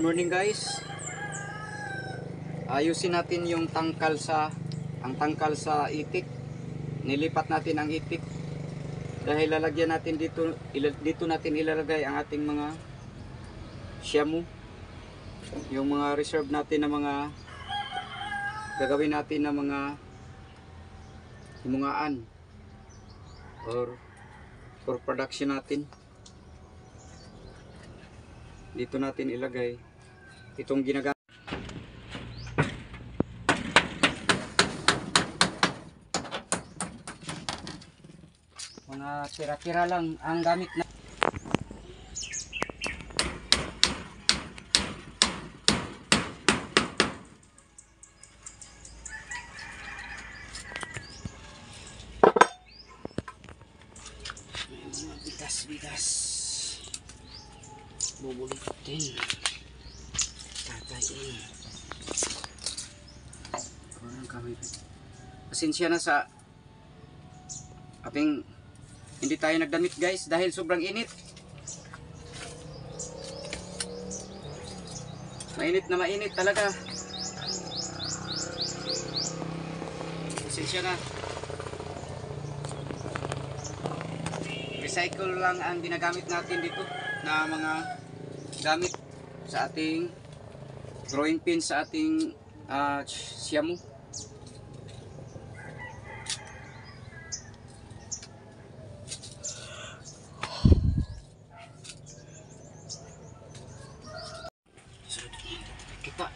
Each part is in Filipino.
morning guys. Ayusin natin yung tangkal sa itik. Nilipat natin ang itik dahil lalagyan natin dito natin ilalagay ang ating mga shamu, yung mga reserve natin na mga gagawin natin na mga himungaan or for production natin. Dito natin ilagay itong ginagamit. Mga tira-tira lang ang gamit na. Bigas bubulutin, tatayin. Pasensya na sa aping hindi tayo nagdamit guys dahil sobrang init. Mainit talaga. Pasensya na. Recycle lang ang ginagamit natin dito na mga gamit sa ating drawing pin, sa ating shamu. Kita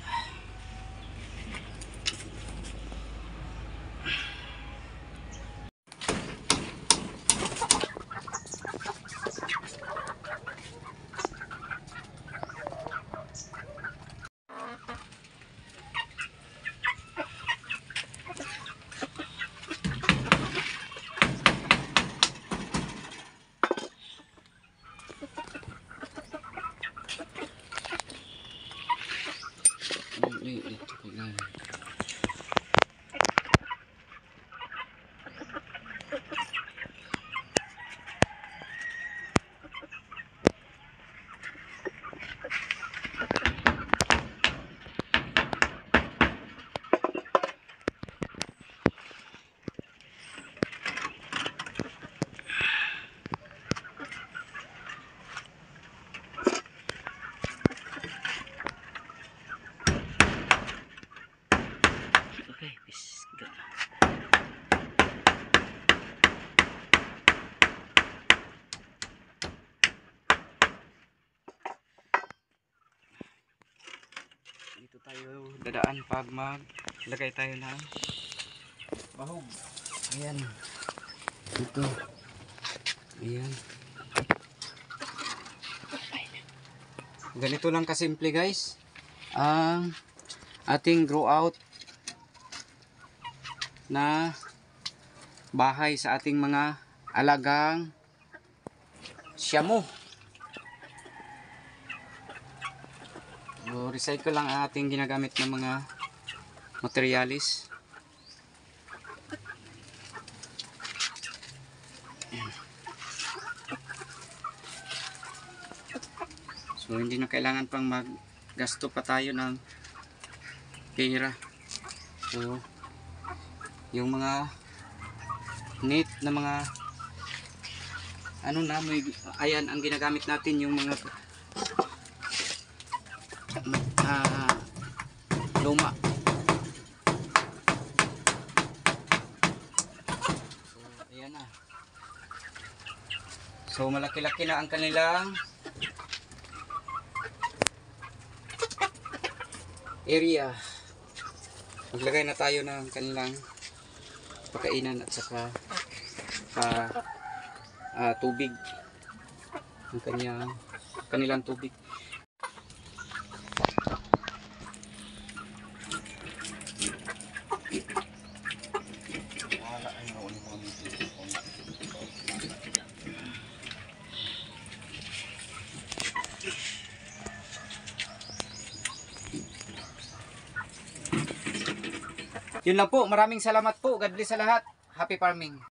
dito tayo dadaan pag maglagay tayo ng bahog. Ayan, dito, ayan, ganito lang kasimple guys ang ating grow out na bahay sa ating mga alagang shamu. Recycle lang ang ating ginagamit ng mga materialis. So hindi na kailangan pang maggasto pa tayo ng pera. So yung mga neat na mga ayan ang ginagamit natin, yung mga luma. So ayan na. So malaki-laki na ang kanilang area. Maglagay na tayo ng kanilang pakainan at saka tubig, ang kanilang tubig. Yun lang po, maraming salamat po. God bless sa lahat. Happy farming.